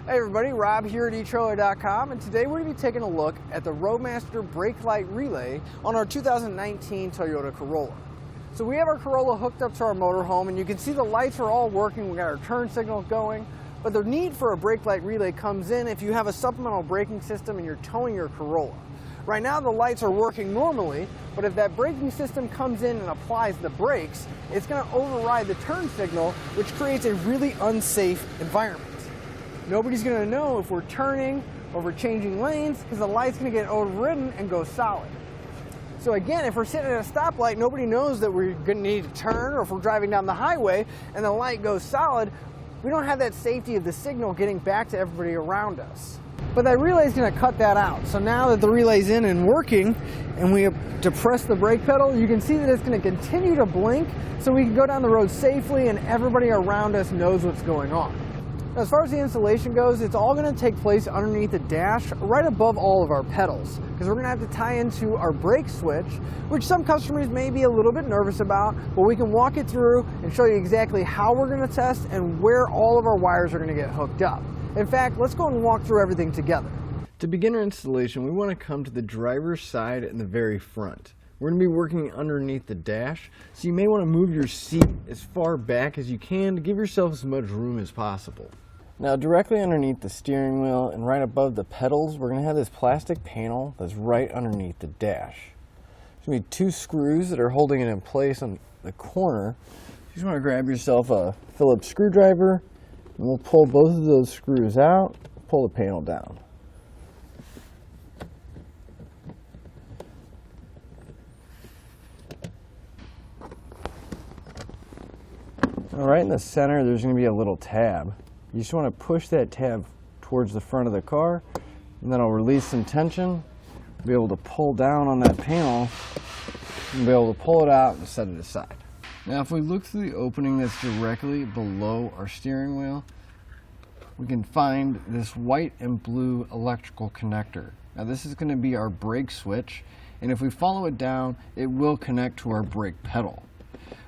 Hey everybody, Rob here at eTrailer.com, and today we're going to be taking a look at the Roadmaster Brake-Lite relay on our 2019 Toyota Corolla. So we have our Corolla hooked up to our motorhome, and you can see the lights are all working. We got our turn signals going, but the need for a brake-light relay comes in if you have a supplemental braking system and you're towing your Corolla. Right now the lights are working normally, but if that braking system comes in and applies the brakes, it's going to override the turn signal, which creates a really unsafe environment. Nobody's going to know if we're turning or we're changing lanes because the light's going to get overridden and go solid. So again, if we're sitting at a stoplight, nobody knows that we're going to need to turn, or if we're driving down the highway and the light goes solid, we don't have that safety of the signal getting back to everybody around us. But that relay is going to cut that out. So now that the relay's in and working and we depress the brake pedal, you can see that it's going to continue to blink so we can go down the road safely and everybody around us knows what's going on. As far as the installation goes, it's all going to take place underneath the dash right above all of our pedals, because we're going to have to tie into our brake switch, which some customers may be a little bit nervous about, but we can walk it through and show you exactly how we're going to test and where all of our wires are going to get hooked up. In fact, let's go and walk through everything together. To begin our installation, we want to come to the driver's side in the very front. We're going to be working underneath the dash, so you may want to move your seat as far back as you can to give yourself as much room as possible. Now, directly underneath the steering wheel and right above the pedals, we're going to have this plastic panel that's right underneath the dash. There's going to be two screws that are holding it in place on the corner. You just want to grab yourself a Phillips screwdriver, and we'll pull both of those screws out, pull the panel down. All right in the center, there's going to be a little tab. You just want to push that tab towards the front of the car, and then it'll release some tension, be able to pull down on that panel, and be able to pull it out and set it aside. Now if we look through the opening that's directly below our steering wheel, we can find this white and blue electrical connector. Now this is going to be our brake switch, and if we follow it down, it will connect to our brake pedal.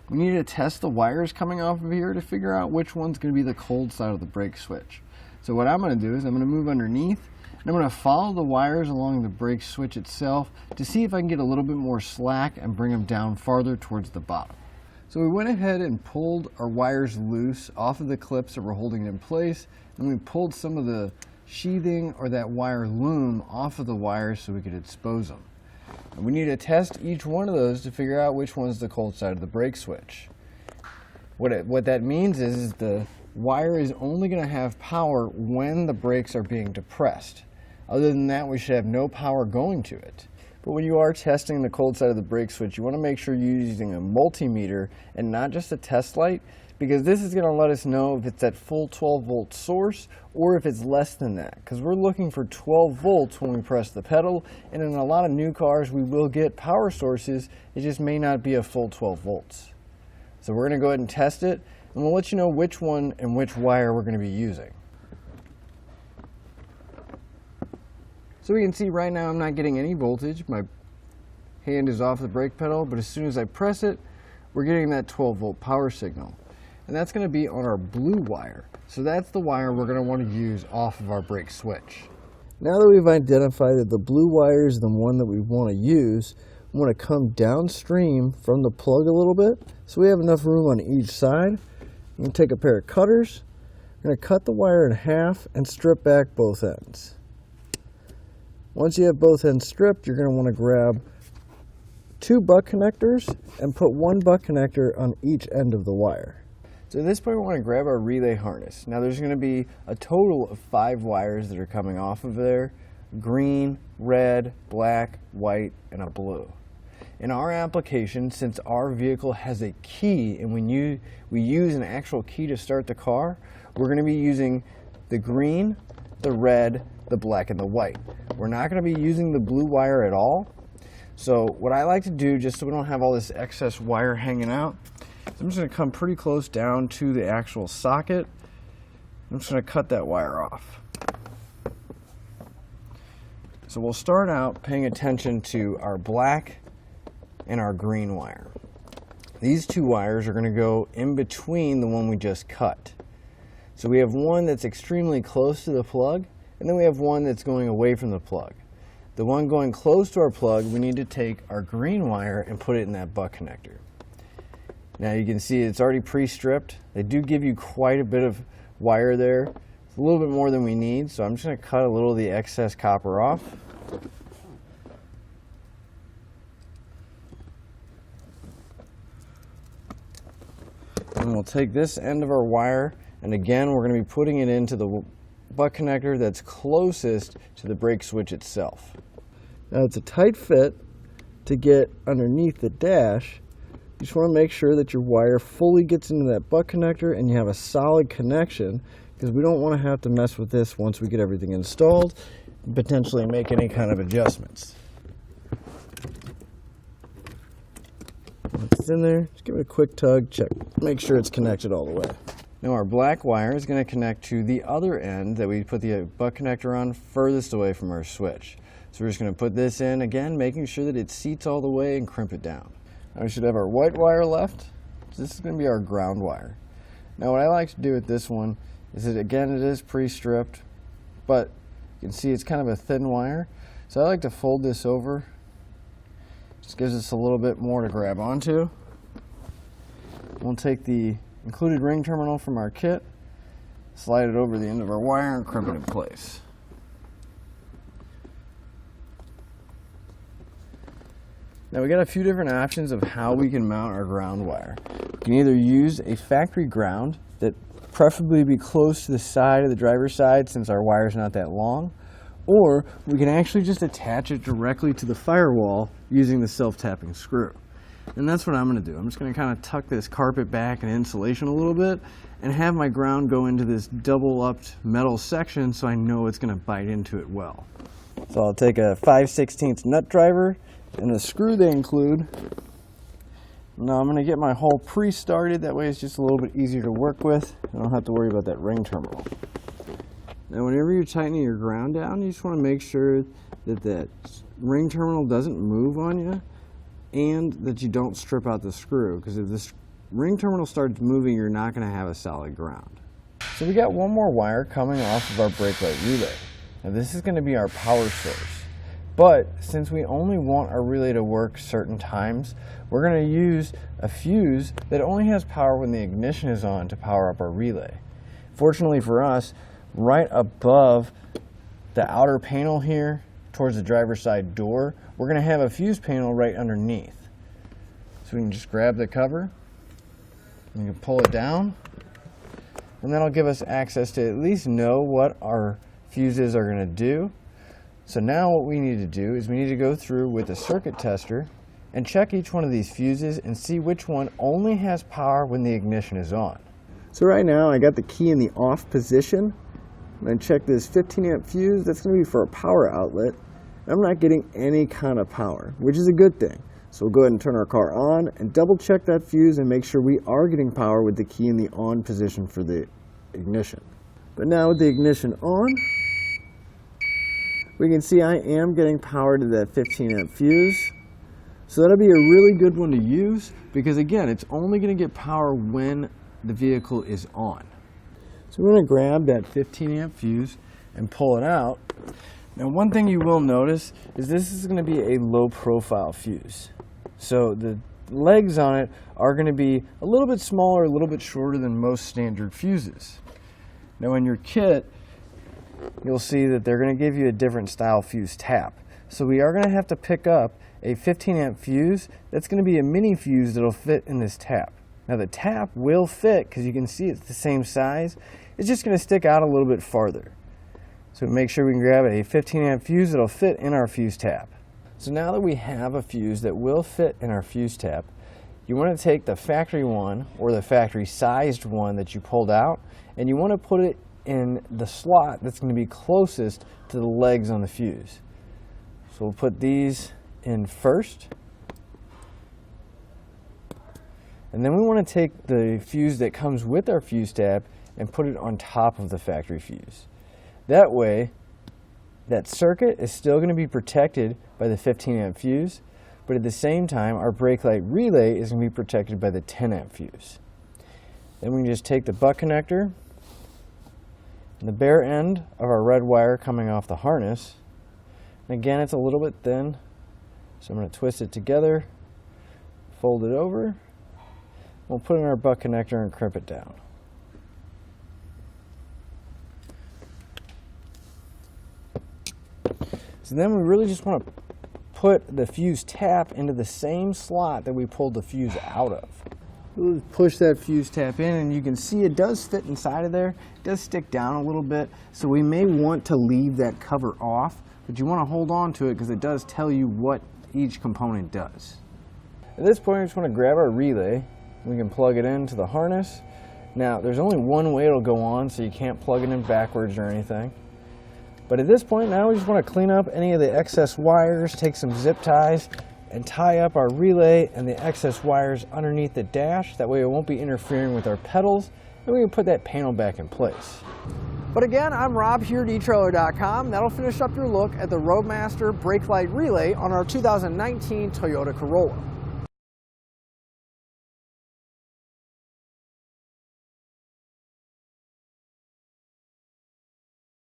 We need to test the wires coming off of here to figure out which one's going to be the cold side of the brake switch. So what I'm going to do is I'm going to move underneath, and I'm going to follow the wires along the brake switch itself to see if I can get a little bit more slack and bring them down farther towards the bottom. So we went ahead and pulled our wires loose off of the clips that were holding it in place, and we pulled some of the sheathing or that wire loom off of the wires so we could expose them. And we need to test each one of those to figure out which one's the cold side of the brake switch. What that means is the wire is only going to have power when the brakes are being depressed. Other than that, we should have no power going to it. But when you are testing the cold side of the brake switch, you want to make sure you're using a multimeter and not just a test light, because this is going to let us know if it's at full 12 volt source or if it's less than that, because we're looking for 12 volts when we press the pedal, and in a lot of new cars we will get power sources, it just may not be a full 12 volts. So we're going to go ahead and test it, and we'll let you know which one and which wire we're going to be using. So we can see right now I'm not getting any voltage. My hand is off the brake pedal, but as soon as I press it, we're getting that 12 volt power signal. And that's going to be on our blue wire. So that's the wire we're going to want to use off of our brake switch. Now that we've identified that the blue wire is the one that we want to use, we want to come downstream from the plug a little bit so we have enough room on each side. You can take a pair of cutters. We're going to cut the wire in half and strip back both ends. Once you have both ends stripped, you're going to want to grab two butt connectors and put one butt connector on each end of the wire. So at this point we want to grab our relay harness. Now there's going to be a total of 5 wires that are coming off of there: green, red, black, white, and a blue. In our application, since our vehicle has a key and we use an actual key to start the car, we're going to be using the green, the red, the black, and the white. We're not going to be using the blue wire at all. So what I like to do, just so we don't have all this excess wire hanging out, I'm just going to come pretty close down to the actual socket. I'm just going to cut that wire off. So we'll start out paying attention to our black and our green wire. These two wires are going to go in between the one we just cut. So we have one that's extremely close to the plug, and then we have one that's going away from the plug. The one going close to our plug, we need to take our green wire and put it in that butt connector. Now you can see it's already pre-stripped. They do give you quite a bit of wire there. It's a little bit more than we need, so I'm just going to cut a little of the excess copper off. And we'll take this end of our wire, and again we're going to be putting it into the butt connector that's closest to the brake switch itself. Now it's a tight fit to get underneath the dash. You just want to make sure that your wire fully gets into that butt connector and you have a solid connection, because we don't want to have to mess with this once we get everything installed and potentially make any kind of adjustments. Once it's in there, just give it a quick tug, check, make sure it's connected all the way. Now our black wire is going to connect to the other end that we put the butt connector on furthest away from our switch. So we're just going to put this in, again, making sure that it seats all the way and crimp it down. Now we should have our white wire left. So this is going to be our ground wire. Now what I like to do with this one is that, again, it is pre-stripped, but you can see it's kind of a thin wire. So I like to fold this over. Just gives us a little bit more to grab onto. We'll take the included ring terminal from our kit, slide it over the end of our wire, and crimp it in place. Now we got a few different options of how we can mount our ground wire. We can either use a factory ground that preferably be close to the side of the driver's side, since our wire is not that long, or we can actually just attach it directly to the firewall using the self-tapping screw. And that's what I'm going to do. I'm just going to kind of tuck this carpet back and insulation a little bit and have my ground go into this double-upped metal section so I know it's going to bite into it well. So I'll take a 5/16 nut driver and the screw they include. Now I'm going to get my hole pre-started, that way it's just a little bit easier to work with. I don't have to worry about that ring terminal. Now whenever you're tightening your ground down, you just want to make sure that that ring terminal doesn't move on you, and that you don't strip out the screw, because if this ring terminal starts moving, you're not going to have a solid ground. So we got one more wire coming off of our Brake-Lite relay. Now this is going to be our power source, but since we only want our relay to work certain times, we're going to use a fuse that only has power when the ignition is on to power up our relay. Fortunately for us, right above the outer panel here towards the driver's side door, we're going to have a fuse panel right underneath. So we can just grab the cover, and you can pull it down, and that'll give us access to at least know what our fuses are going to do. So now what we need to do is we need to go through with a circuit tester and check each one of these fuses and see which one only has power when the ignition is on. So right now I got the key in the off position. I'm going to check this 15 amp fuse. That's going to be for a power outlet. I'm not getting any kind of power, which is a good thing. So we'll go ahead and turn our car on and double check that fuse and make sure we are getting power with the key in the on position for the ignition. But now with the ignition on, we can see I am getting power to that 15 amp fuse. So that'll be a really good one to use, because again, it's only going to get power when the vehicle is on. So we're going to grab that 15 amp fuse and pull it out. Now one thing you will notice is this is going to be a low profile fuse. So the legs on it are going to be a little bit smaller, a little bit shorter than most standard fuses. Now in your kit, you'll see that they're going to give you a different style fuse tap. So we are going to have to pick up a 15 amp fuse that's going to be a mini fuse that'll fit in this tap. Now the tap will fit because you can see it's the same size. It's just going to stick out a little bit farther. So make sure we can grab a 15 amp fuse that'll fit in our fuse tap. So now that we have a fuse that will fit in our fuse tap, you want to take the factory one or the factory sized one that you pulled out, and you want to put it in the slot that's going to be closest to the legs on the fuse. So we'll put these in first. And then we want to take the fuse that comes with our fuse tab and put it on top of the factory fuse. That way, that circuit is still going to be protected by the 15 amp fuse, but at the same time, our Brake-Lite relay is going to be protected by the 10 amp fuse. Then we can just take the butt connector, the bare end of our red wire coming off the harness. And again, it's a little bit thin, so I'm going to twist it together, fold it over. We'll put it in our butt connector and crimp it down. So then we really just want to put the fuse tap into the same slot that we pulled the fuse out of. We'll push that fuse tap in, and you can see it does fit inside of there. It does stick down a little bit, so we may want to leave that cover off, but you want to hold on to it because it does tell you what each component does. At this point, we just want to grab our relay. We can plug it into the harness. Now, there's only one way it'll go on, so you can't plug it in backwards or anything. But at this point now, we just want to clean up any of the excess wires, take some zip ties, and tie up our relay and the excess wires underneath the dash. That way it won't be interfering with our pedals, and we can put that panel back in place. But again, I'm Rob here at eTrailer.com. That'll finish up your look at the Roadmaster Brake-Lite relay on our 2019 Toyota Corolla.